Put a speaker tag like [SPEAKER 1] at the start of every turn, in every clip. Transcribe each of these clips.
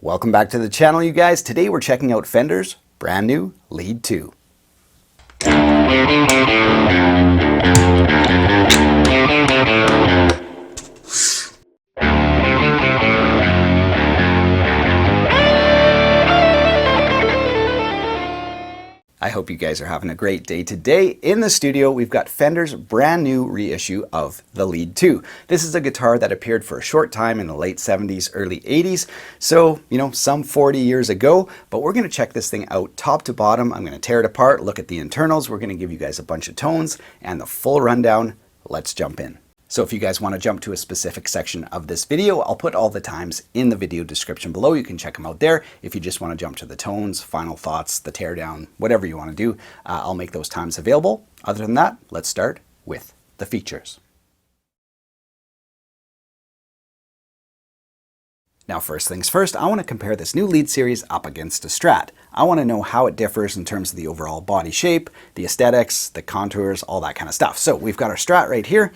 [SPEAKER 1] Welcome back to the channel, you guys. Today we're checking out Fender's brand new Lead 2. I hope you guys are having a great day today. In the studio, we've got Fender's brand new reissue of the Lead 2. This is a guitar that appeared for a short time in the late 70s, early 80s. So, some 40 years ago, but we're gonna check this thing out top to bottom. I'm gonna tear it apart, look at the internals. We're gonna give you guys a bunch of tones and the full rundown. Let's jump in. So if you guys want to jump to a specific section of this video, I'll put all the times in the video description below. You can check them out there. If you just want to jump to the tones, final thoughts, the teardown, whatever you want to do, I'll make those times available. Other than that, let's start with the features. Now, first things first, I want to compare this new Lead series up against a STRAT. I want to know how it differs in terms of the overall body shape, the aesthetics, the contours, all that kind of stuff. So we've got our STRAT right here.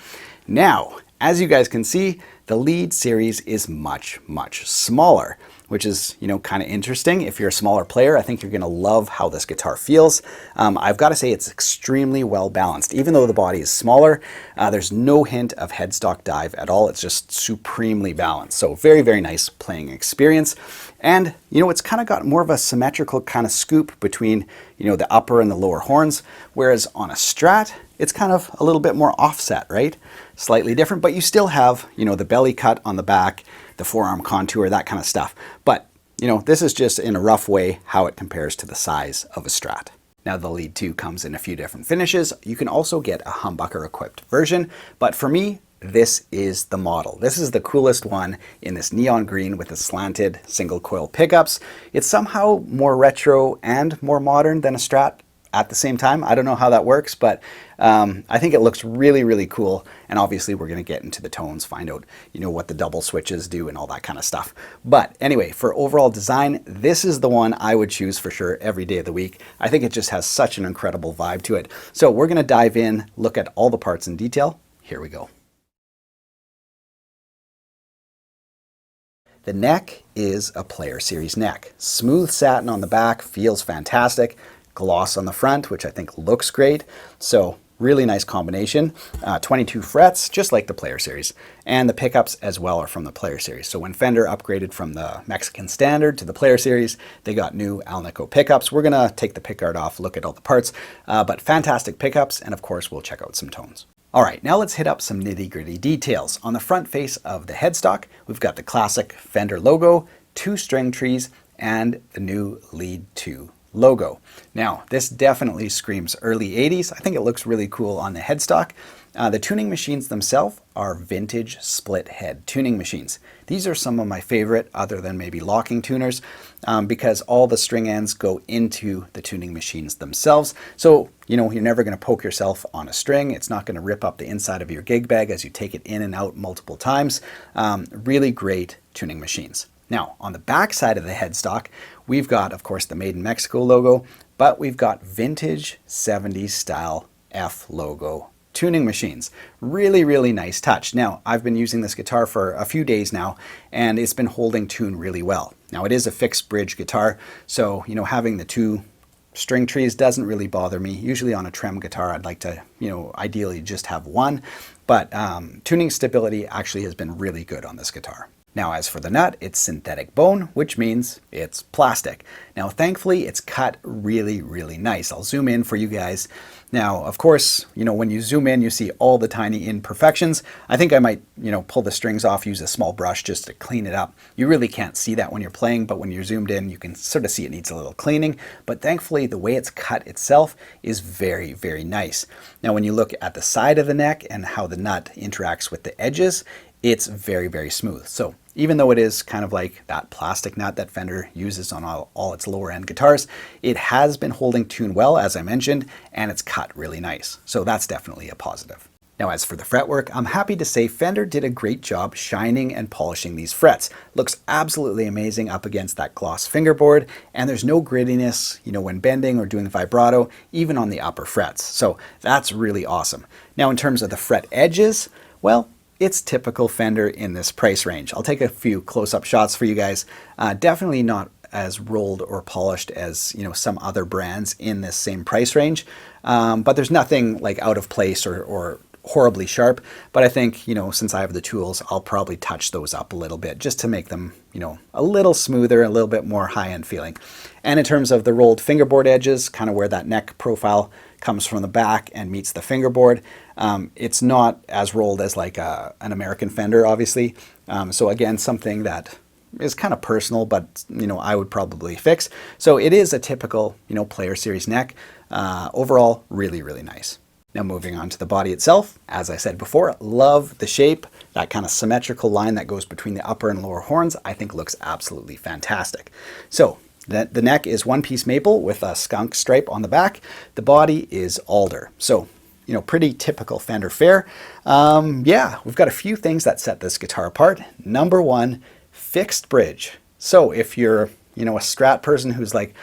[SPEAKER 1] Now, as you guys can see, the Lead series is much, much smaller, which is, kind of interesting. If you're a smaller player, I think you're going to love how this guitar feels. I've got to say it's extremely well balanced. Even though the body is smaller, there's no hint of headstock dive at all. It's just supremely balanced. So very, very nice playing experience. And, it's kind of got more of a symmetrical kind of scoop between, the upper and the lower horns, whereas on a STRAT, it's kind of a little bit more offset, right? Slightly different, but you still have, the belly cut on the back, the forearm contour, that kind of stuff. But, this is just in a rough way how it compares to the size of a STRAT. Now the Lead 2 comes in a few different finishes. You can also get a humbucker equipped version, but for me, this is the model. This is the coolest one in this neon green with the slanted single coil pickups. It's somehow more retro and more modern than a STRAT at the same time. I don't know how that works, but I think it looks really, really cool. And obviously we're going to get into the tones, find out, what the double switches do and all that kind of stuff. But anyway, for overall design, this is the one I would choose for sure every day of the week. I think it just has such an incredible vibe to it. So we're going to dive in, look at all the parts in detail. Here we go. The neck is a Player Series neck. Smooth satin on the back, feels fantastic. Gloss on the front, which I think looks great. So really nice combination. 22 frets, just like the Player Series. And the pickups as well are from the Player Series. So when Fender upgraded from the Mexican Standard to the Player Series, they got new Alnico pickups. We're gonna take the pickguard off, look at all the parts, but fantastic pickups. And of course, we'll check out some tones. All right, now let's hit up some nitty-gritty details. On the front face of the headstock, we've got the classic Fender logo, 2 string trees, and the new Lead 2 logo. Now, this definitely screams early 80s. I think it looks really cool on the headstock. The tuning machines themselves are vintage split head tuning machines. These are some of my favorite, other than maybe locking tuners, because all the string ends go into the tuning machines themselves. So, you're never going to poke yourself on a string. It's not going to rip up the inside of your gig bag as you take it in and out multiple times. Really great tuning machines. Now, on the back side of the headstock, we've got, of course, the Made in Mexico logo, but we've got vintage 70s style F logo tuning machines. Really, really nice touch. Now, I've been using this guitar for a few days now, and it's been holding tune really well. Now, it is a fixed bridge guitar, so, having the 2 string trees doesn't really bother me. Usually on a trem guitar, I'd like to, ideally just have 1, but tuning stability actually has been really good on this guitar. Now, as for the nut, it's synthetic bone, which means it's plastic. Now, thankfully, it's cut really, really nice. I'll zoom in for you guys. Now, of course, when you zoom in, you see all the tiny imperfections. I think I might, pull the strings off, use a small brush just to clean it up. You really can't see that when you're playing, but when you're zoomed in, you can sort of see it needs a little cleaning. But thankfully, the way it's cut itself is very, very nice. Now, when you look at the side of the neck and how the nut interacts with the edges, it's very, very smooth. So even though it is kind of like that plastic nut that Fender uses on all its lower end guitars, it has been holding tune well, as I mentioned, and it's cut really nice. So that's definitely a positive. Now, as for the fretwork, I'm happy to say Fender did a great job shining and polishing these frets. Looks absolutely amazing up against that gloss fingerboard, and there's no grittiness, when bending or doing vibrato, even on the upper frets. So that's really awesome. Now, in terms of the fret edges, well, it's typical Fender in this price range. I'll take a few close-up shots for you guys. Definitely not as rolled or polished as, you know, some other brands in this same price range, but there's nothing like out of place or horribly sharp. But I think, you know, since I have the tools, I'll probably touch those up a little bit just to make them, you know, a little smoother, a little bit more high-end feeling. And in terms of the rolled fingerboard edges, kind of where that neck profile comes from the back and meets the fingerboard, it's not as rolled as like an American Fender, obviously. So again, something that is kind of personal, but, you know, I would probably fix. So it is a typical, you know, Player Series neck. Overall, really, really nice. Now moving on to the body itself, as I said before, love the shape. That kind of symmetrical line that goes between the upper and lower horns, I think looks absolutely fantastic. So the neck is one-piece maple with a skunk stripe on the back. The body is alder. So, you know, pretty typical Fender fare. Yeah, we've got a few things that set this guitar apart. Number one, fixed bridge. So if you're, you know, a Strat person who's like,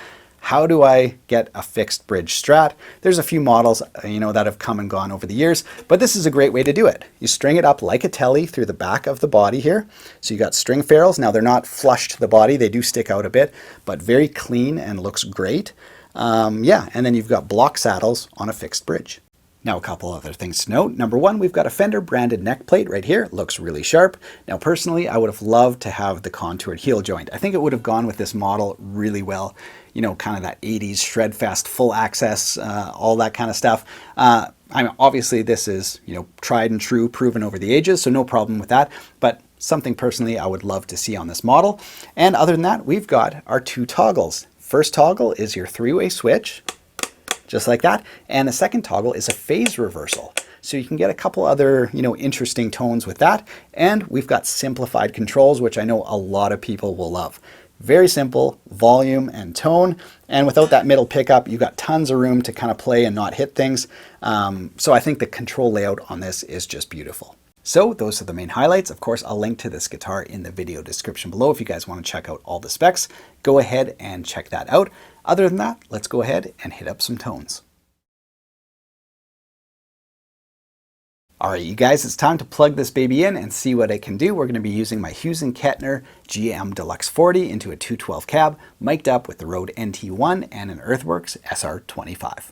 [SPEAKER 1] how do I get a fixed bridge Strat? There's a few models, you know, that have come and gone over the years, but this is a great way to do it. You string it up like a TELE through the back of the body here. So you got string ferrules. Now they're not flush to the body. They do stick out a bit, but very clean and looks great. Yeah, and then you've got block saddles on a fixed bridge. Now a couple other things to note. Number one, we've got a Fender branded neck plate right here. It looks really sharp. Now personally, I would have loved to have the contoured heel joint. I think it would have gone with this model really well. You know, kind of that 80s Shredfest full access, all that kind of stuff. I mean, obviously this is, you know, tried and true, proven over the ages, so no problem with that. But something personally I would love to see on this model. And other than that, we've got our two toggles. First toggle is your three-way switch, just like that. And the second toggle is a phase reversal. So you can get a couple other, you know, interesting tones with that. And we've got simplified controls, which I know a lot of people will love. Very simple, volume and tone. And without that middle pickup, you've got tons of room to kind of play and not hit things. So I think the control layout on this is just beautiful. So those are the main highlights. Of course, I'll link to this guitar in the video description below if you guys want to check out all the specs. Go ahead and check that out. Other than that, let's go ahead and hit up some tones. All right, you guys, it's time to plug this baby in and see what it can do. We're going to be using my Hughes & Kettner GM Deluxe 40 into a 212 cab, mic'd up with the Rode NT1 and an Earthworks SR25.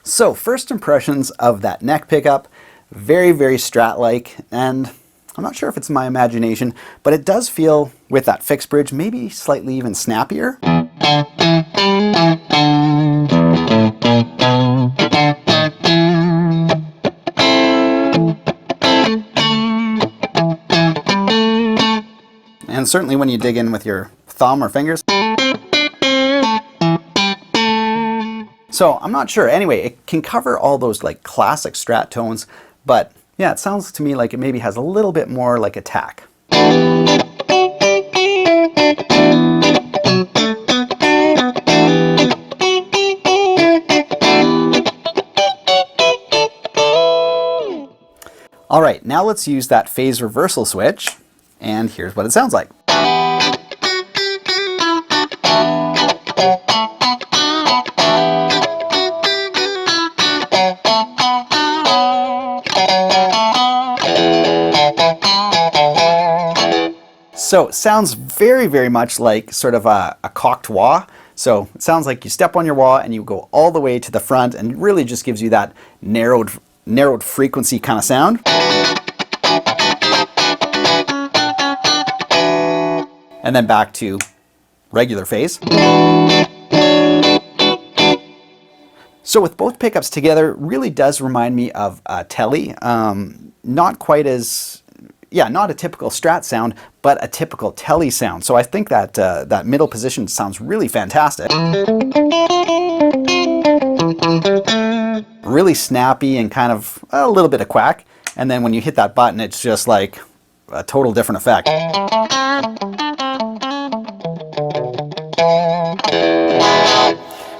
[SPEAKER 1] So first impressions of that neck pickup, very, very Strat-like, and I'm not sure if it's my imagination, but it does feel, with that fixed bridge, maybe slightly even snappier. And certainly when you dig in with your thumb or fingers. So I'm not sure. Anyway, it can cover all those like classic Strat tones, but yeah, it sounds to me like it maybe has a little bit more like attack. All right, now let's use that phase reversal switch, and here's what it sounds like. So it sounds very, very much like sort of a cocked wah. So it sounds like you step on your wah and you go all the way to the front, and it really just gives you that narrowed frequency kind of sound. and then back to regular phase. So with both pickups together, it really does remind me of a TELE. Not quite as, yeah, not a typical Strat sound, but a typical TELE sound. So I think that that middle position sounds really fantastic. Really snappy and kind of a little bit of quack. And then when you hit that button, it's just like a total different effect.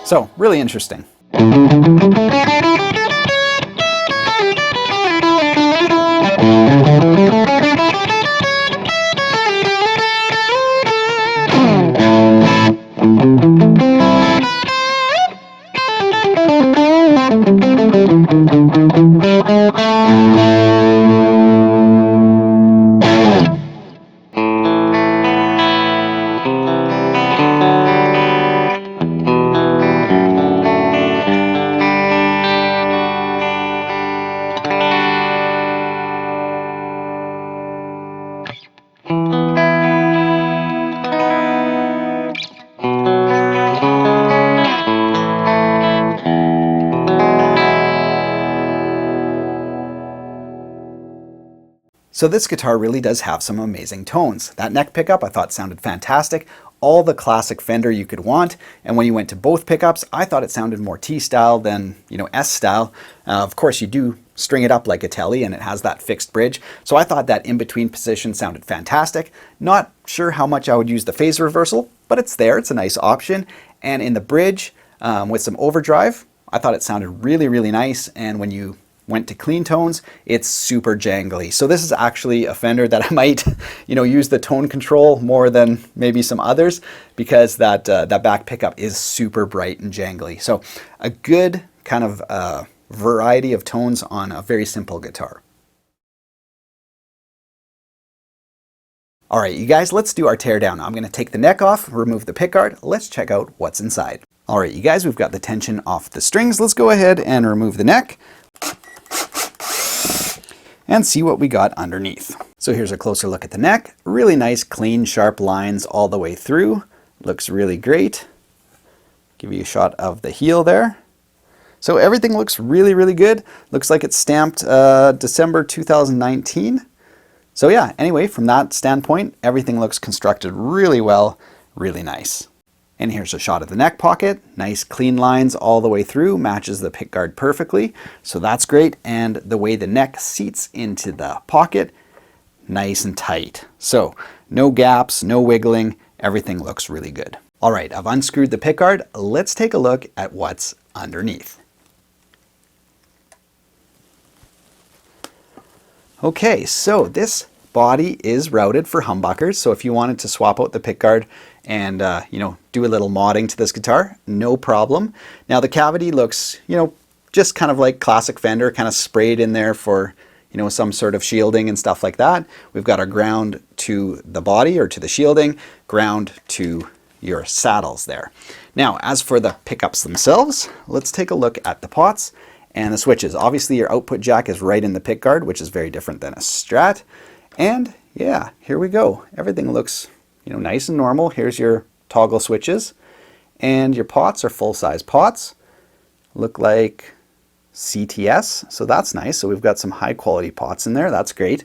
[SPEAKER 1] So really interesting. So this guitar really does have some amazing tones. That neck pickup I thought sounded fantastic. All the classic Fender you could want. And when you went to both pickups, I thought it sounded more T-style than, S-style. Of course, you do string it up like a TELE and it has that fixed bridge. So I thought that in-between position sounded fantastic. Not sure how much I would use the phase reversal, but it's there. It's a nice option. And in the bridge with some overdrive, I thought it sounded really, really nice. And when you went to clean tones, it's super jangly. So this is actually a Fender that I might, use the tone control more than maybe some others, because that back pickup is super bright and jangly. So a good kind of variety of tones on a very simple guitar. All right, you guys, let's do our teardown. I'm gonna take the neck off, remove the pickguard. Let's check out what's inside. All right, you guys, we've got the tension off the strings. Let's go ahead and remove the neck and see what we got underneath. So here's a closer look at the neck. Really nice, clean, sharp lines all the way through. Looks really great. Give you a shot of the heel there. So everything looks really, really good. Looks like it's stamped December 2019. So yeah, anyway, from that standpoint, everything looks constructed really well, really nice. And here's a shot of the neck pocket. Nice clean lines all the way through, matches the pickguard perfectly. So that's great. And the way the neck seats into the pocket, nice and tight. So no gaps, no wiggling, everything looks really good. All right, I've unscrewed the pickguard. Let's take a look at what's underneath. Okay, so this body is routed for humbuckers. So if you wanted to swap out the pickguard and do a little modding to this guitar, no problem. Now the cavity looks, just kind of like classic Fender, kind of sprayed in there for, some sort of shielding and stuff like that. We've got our ground to the body or to the shielding, ground to your saddles there. Now, as for the pickups themselves, let's take a look at the pots and the switches. Obviously your output jack is right in the pickguard, which is very different than a Strat. And yeah, here we go. Everything looks, nice and normal. Here's your toggle switches, and your pots are full-size pots. Look like CTS, so that's nice. So we've got some high-quality pots in there. That's great.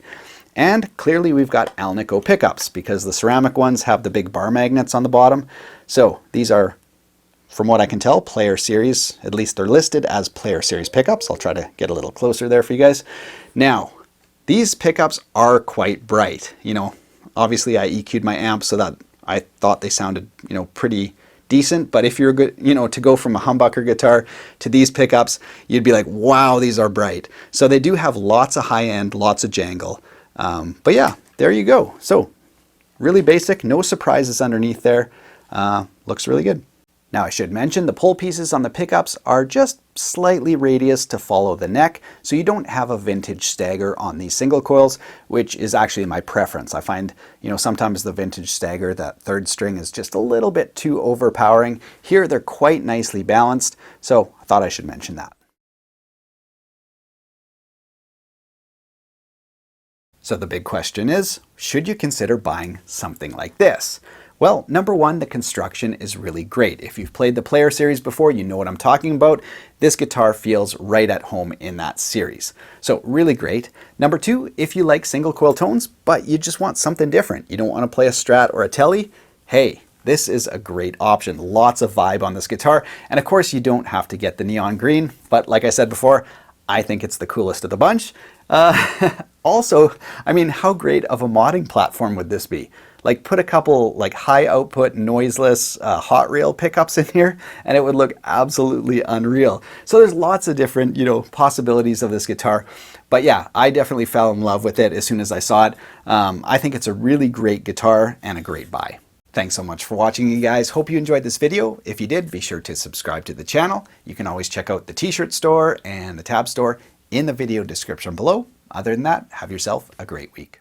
[SPEAKER 1] And clearly we've got Alnico pickups, because the ceramic ones have the big bar magnets on the bottom. So these are, from what I can tell, Player Series. At least they're listed as Player Series pickups. I'll try to get a little closer there for you guys. Now, these pickups are quite bright. Obviously I EQ'd my amp so that I thought they sounded, pretty decent. But if you're good, to go from a humbucker guitar to these pickups, you'd be like, wow, these are bright. So they do have lots of high end, lots of jangle. But yeah, there you go. So really basic, no surprises underneath there. Looks really good. Now I should mention the pull pieces on the pickups are just slightly radius to follow the neck, so you don't have a vintage stagger on these single coils, which is actually my preference. I find, sometimes the vintage stagger, that third string is just a little bit too overpowering. Here they're quite nicely balanced, so I thought I should mention that. So the big question is, should you consider buying something like this? Well, number one, the construction is really great. If you've played the Player series before, you know what I'm talking about. This guitar feels right at home in that series. So really great. Number two, if you like single coil tones, but you just want something different, you don't want to play a Strat or a TELE, hey, this is a great option. Lots of vibe on this guitar. And of course, you don't have to get the neon green, but like I said before, I think it's the coolest of the bunch. Also, I mean, how great of a modding platform would this be? Like, put a couple like high output, noiseless hot reel pickups in here, and it would look absolutely unreal. So there's lots of different, possibilities of this guitar. But yeah, I definitely fell in love with it as soon as I saw it. I think it's a really great guitar and a great buy. Thanks so much for watching, you guys. Hope you enjoyed this video. If you did, be sure to subscribe to the channel. You can always check out the t-shirt store and the tab store in the video description below. Other than that, have yourself a great week.